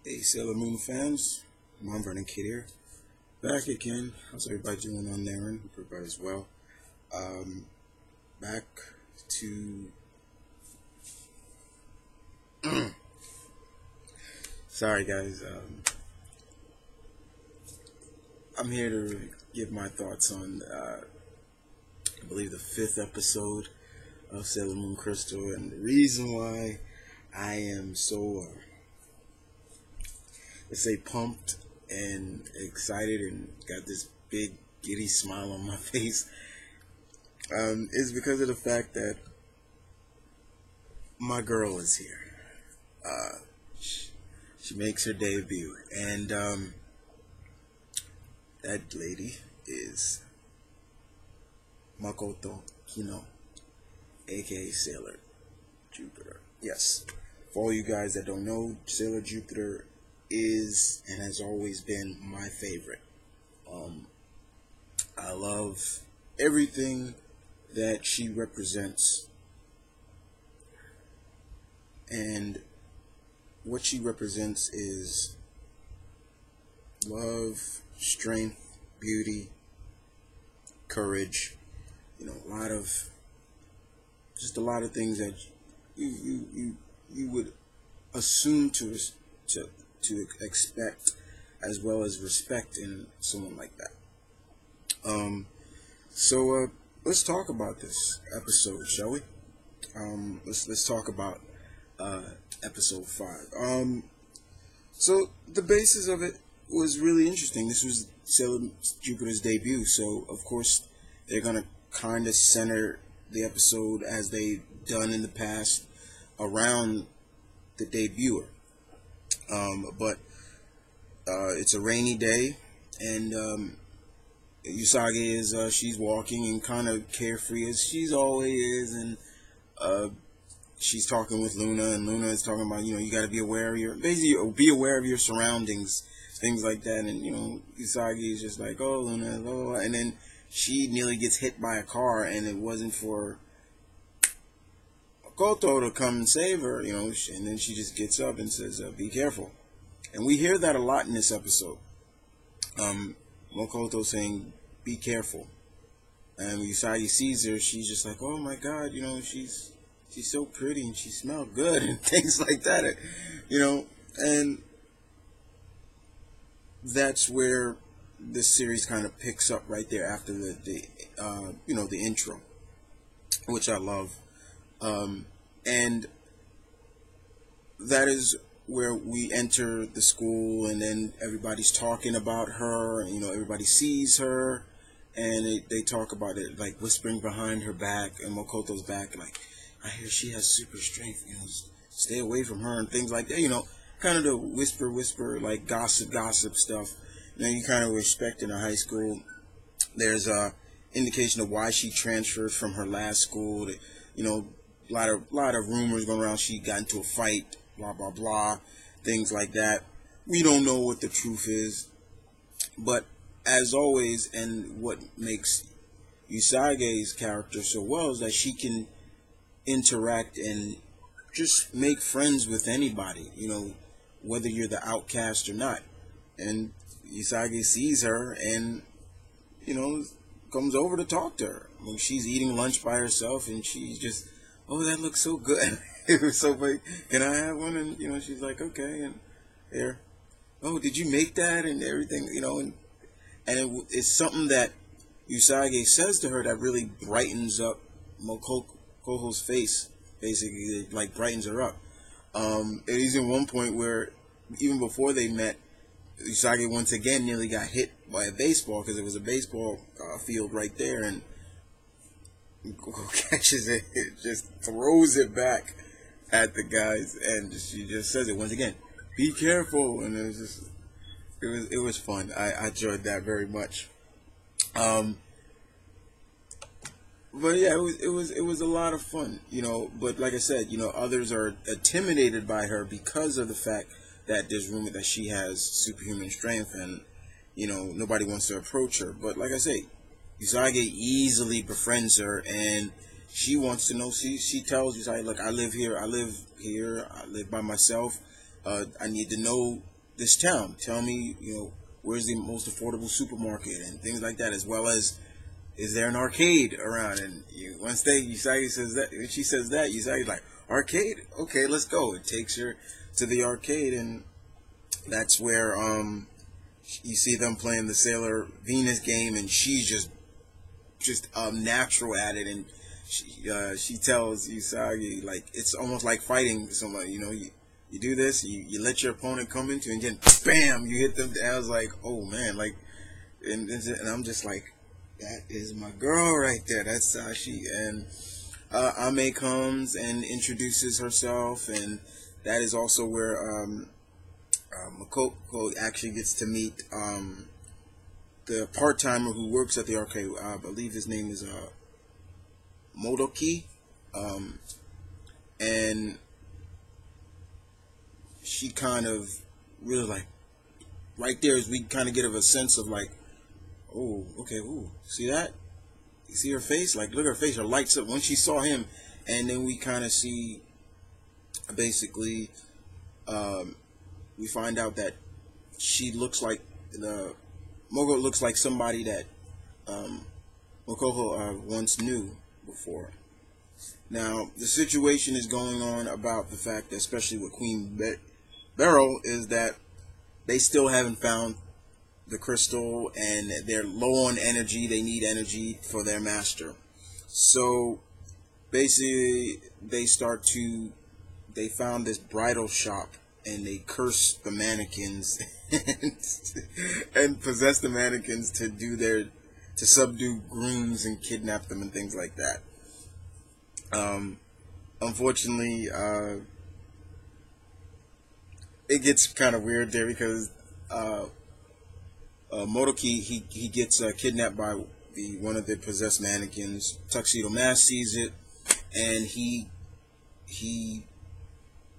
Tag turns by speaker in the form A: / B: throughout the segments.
A: Hey, Sailor Moon fans, I'm Vernon Kid here. Back again. How's everybody doing on there? And hope everybody's well. Um, back to. Sorry, guys. I'm here to give my thoughts on, I believe, the fifth episode of Sailor Moon Crystal, and the reason why I am so, let's say, pumped and excited and got this big giddy smile on my face is because of the fact that my girl is here. She makes her debut, and that lady is Makoto Kino, aka Sailor Jupiter. Yes, for all you guys that don't know, Sailor Jupiter is and has always been my favorite. I love everything that she represents, and what she represents is love, strength, beauty, courage. A lot of a lot of things that you would assume to expect, as well as respect in someone like that. So let's talk about this episode, shall we? Let's talk about episode 5. So the basis of it was really interesting. This was Sailor Jupiter's debut, so of course they're gonna kind of center the episode as they've done in the past around the debuter. But it's a rainy day, and Usagi is she's walking and kind of carefree as she's always is, and she's talking with Luna, and Luna is talking about, you got to be aware of be aware of your surroundings, things like that. And Usagi is just like, oh, Luna, oh, and then she nearly gets hit by a car, and it wasn't for Makoto to come and save her, and then she just gets up and says, be careful. And we hear that a lot in this episode. Makoto saying, be careful. And when Usagi sees her, she's just like, oh my god, she's so pretty and she smells good and things like that, and that's where this series kind of picks up right there after the intro, which I love, and that is where we enter the school, and then everybody's talking about her, and everybody sees her, and they talk about it, like whispering behind her back and Makoto's back, like, I hear she has super strength, stay away from her and things like that, kind of the whisper, like gossip stuff. You kind of respect in a high school. There's a indication of why she transferred from her last school. A lot of rumors going around. She got into a fight, blah blah blah, things like that. We don't know what the truth is, but as always, and what makes Usagi's character so well is that she can interact and just make friends with anybody, whether you're the outcast or not. And Usagi sees her and, comes over to talk to her. When she's eating lunch by herself, and she's just, oh, that looks so good. It was so big. Can I have one? And, she's like, okay. And there, oh, did you make that? And everything, and it's something that Usagi says to her that really brightens up Mokoko's face. Basically, it, like, brightens her up. It is in one point where, even before they met, Usagi once again nearly got hit by a baseball, because it was a baseball field right there, and Mokoko catches it, just throws it back at the guys, and she just says it once again, be careful. And it was fun. I enjoyed that very much. But yeah, it was a lot of fun, But like I said, others are intimidated by her because of the fact that there's rumor that she has superhuman strength, and nobody wants to approach her. But like I say, Usagi easily befriends her, and she wants to know. She tells Usagi, look, I live here, I live by myself. I need to know this town. Tell me, where's the most affordable supermarket and things like that, as well as is there an arcade around? And once Usagi says that, when she says that, Usagi's like, arcade? Okay, let's go. It takes her to the arcade, and that's where you see them playing the Sailor Venus game, and she's just natural at it, and she tells Usagi, like, it's almost like fighting somebody. You do this, you let your opponent come into, and then bam, you hit them. I was like, oh man, like, and I'm just like, that is my girl right there. That's Sashi. And Ame comes and introduces herself, and that is also where Makoko actually gets to meet the part-timer who works at the arcade. I believe his name is Motoki. And she kind of really, like, right there is we kind of get a sense of like, oh, okay, ooh, see that? You see her face? Like, look at her face. Her lights up when she saw him. And then we kind of see, basically, we find out that she looks like, Mogo looks like somebody that Makoko once knew before. Now, the situation is going on about the fact that, especially with Queen Beryl, is that they still haven't found the crystal, and they're low on energy. They need energy for their master. So basically they found this bridal shop, and they curse the mannequins and possess the mannequins to subdue grooms and kidnap them and things like that. Unfortunately, it gets kind of weird there because Motoki, he gets kidnapped by one of the possessed mannequins. Tuxedo Mask sees it, and he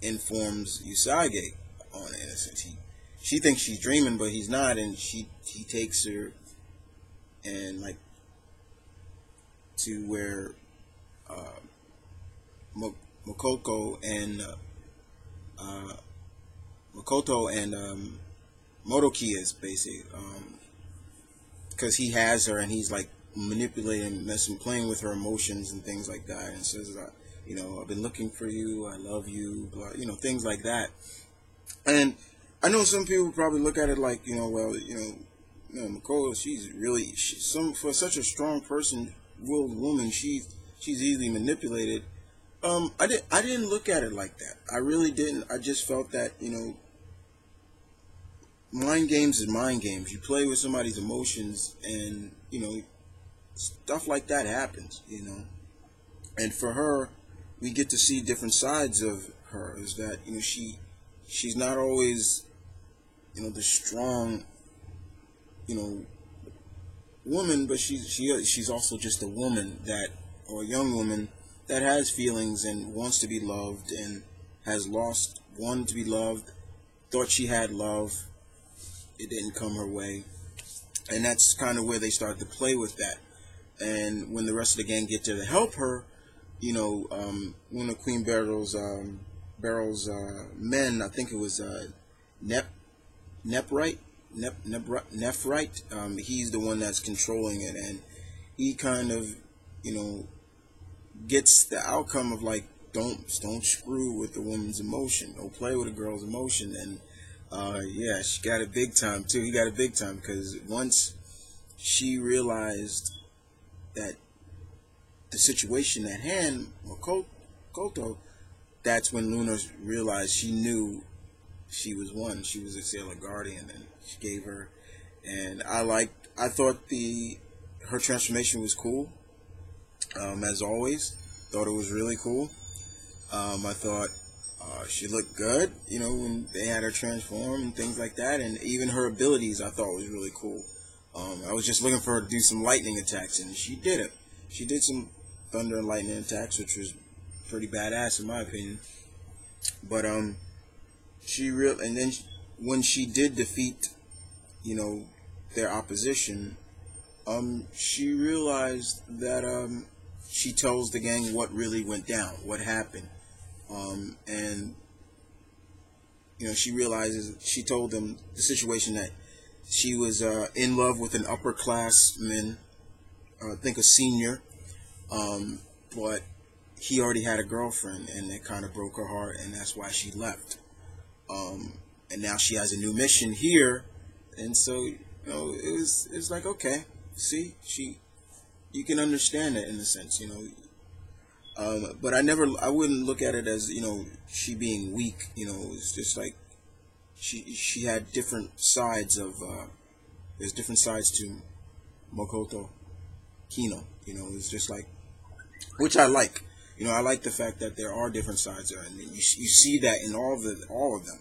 A: informs Usagi on innocence. She thinks she's dreaming, but he's not, and he takes her and, like, to where Makoto and Motoki is, basically, because he has her, and he's like manipulating, playing with her emotions and things like that, and says, I've been looking for you, I love you, blah, things like that. And I know some people probably look at it like, Makoto, for such a strong person, willed woman, she's easily manipulated. I didn't look at it like that. I really didn't. I just felt that, mind games is mind games. You play with somebody's emotions, and stuff like that happens. And for her, we get to see different sides of her. Is that she's not always the strong woman, but she's also just a woman or a young woman that has feelings and wants to be loved, and has wanted to be loved, thought she had love, it didn't come her way, and that's kind of where they started to play with that. And when the rest of the gang get there to help her, one of Queen Beryl's men, I think it was Nephrite, he's the one that's controlling it, and he kind of gets the outcome of, like, don't screw with the woman's emotion, don't play with a girl's emotion. And she got it big time too. He got it big time, because once she realized that the situation at hand, Makoto, that's when Luna realized she knew she was one. She was a Sailor Guardian, and she gave her. And I thought her transformation was cool. As always, thought it was really cool. I thought she looked good, when they had her transform and things like that, and even her abilities I thought was really cool. I was just looking for her to do some lightning attacks, and she did it. She did some thunder and lightning attacks, which was pretty badass in my opinion. But and then when she did defeat, their opposition, she realized that she tells the gang what really went down, what happened, and she realizes, she told them the situation, that she was in love with an upperclassman, I think a senior, but he already had a girlfriend, and that kind of broke her heart, and that's why she left. And now she has a new mission here, and so it's like, okay, see, you can understand it in a sense, but I wouldn't look at it as she being weak. It's just like she had different sides of there's different sides to Makoto Kino. It's just like, which I like. I like the fact that there are different sides there, and you see that in all of them.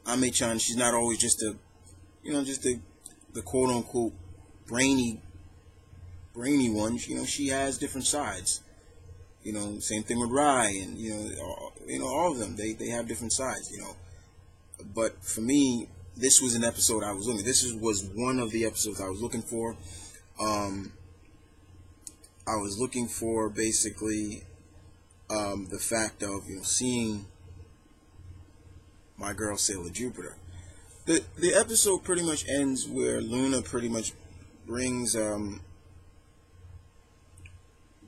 A: Ame-chan, she's not always just the quote unquote brainy one. She has different sides. Same thing with Rai, and all of them. They have different sides. But for me, this was an episode I was looking. Was one of the episodes I was looking for. I was looking for basically the fact of seeing my girl Sailor Jupiter. The episode pretty much ends where Luna pretty much brings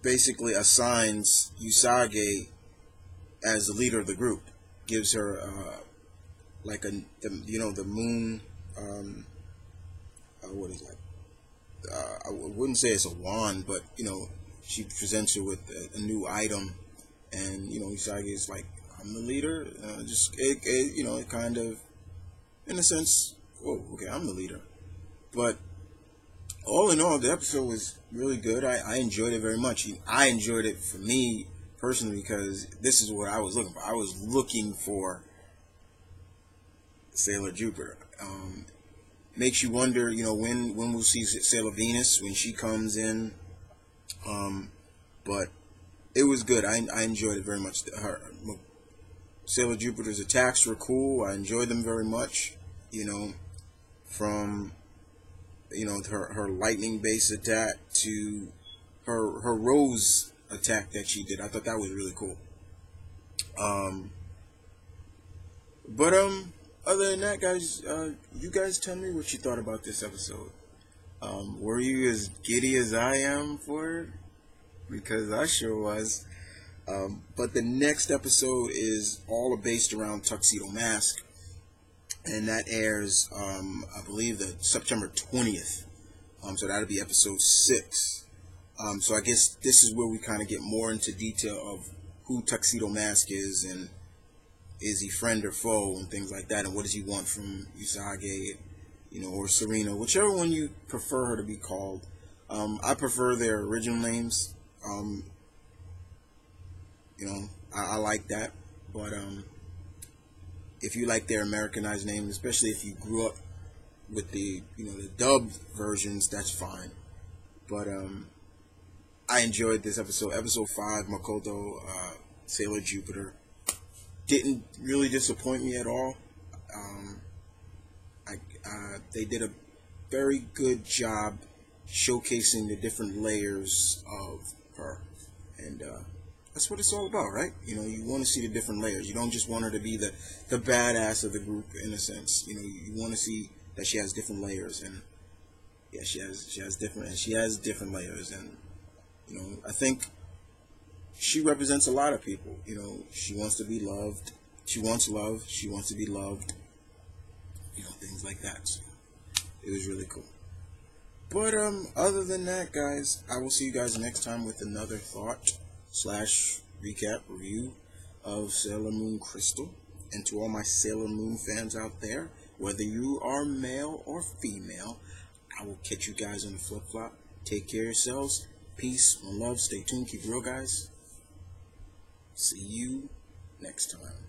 A: basically assigns Usagi as the leader of the group, gives her like the moon, what is that? I wouldn't say it's a wand, but she presents her with a new item, and Usagi is like, I'm the leader. It kind of, in a sense, oh, okay, I'm the leader. But all in all, the episode was really good. I enjoyed it very much. I enjoyed it for me personally because this is what I was looking for. I was looking for Sailor Jupiter. Makes you wonder, when we'll see Sailor Venus when she comes in. But it was good. I enjoyed it very much. Sailor Jupiter's attacks were cool. I enjoyed them very much. From her lightning based attack to her rose attack that she did. I thought that was really cool. But other than that, guys, you guys tell me what you thought about this episode. Were you as giddy as I am for it? Because I sure was. But the next episode is all based around Tuxedo Mask, and that airs, I believe, September 20th. So that'll be episode 6. So I guess this is where we kind of get more into detail of who Tuxedo Mask is, and is he friend or foe, and things like that, and what does he want from Usagi, or Serena, whichever one you prefer her to be called. I prefer their original names. I like that, but if you like their Americanized names, especially if you grew up with the the dubbed versions, that's fine. But I enjoyed this episode. Episode 5, Makoto, Sailor Jupiter, didn't really disappoint me at all. They did a very good job showcasing the different layers of her, and that's what it's all about, right? You want to see the different layers. You don't just want her to be the badass of the group, in a sense. You want to see that she has different layers, and yeah, she has different layers, and I think she represents a lot of people. She wants to be loved. She wants love. She wants to be loved. Things like that. So it was really cool. But other than that, guys, I will see you guys next time with another thought / recap review of Sailor Moon Crystal. And to all my Sailor Moon fans out there, whether you are male or female, I will catch you guys on the flip flop. Take care of yourselves. Peace and love. Stay tuned. Keep it real, guys. See you next time.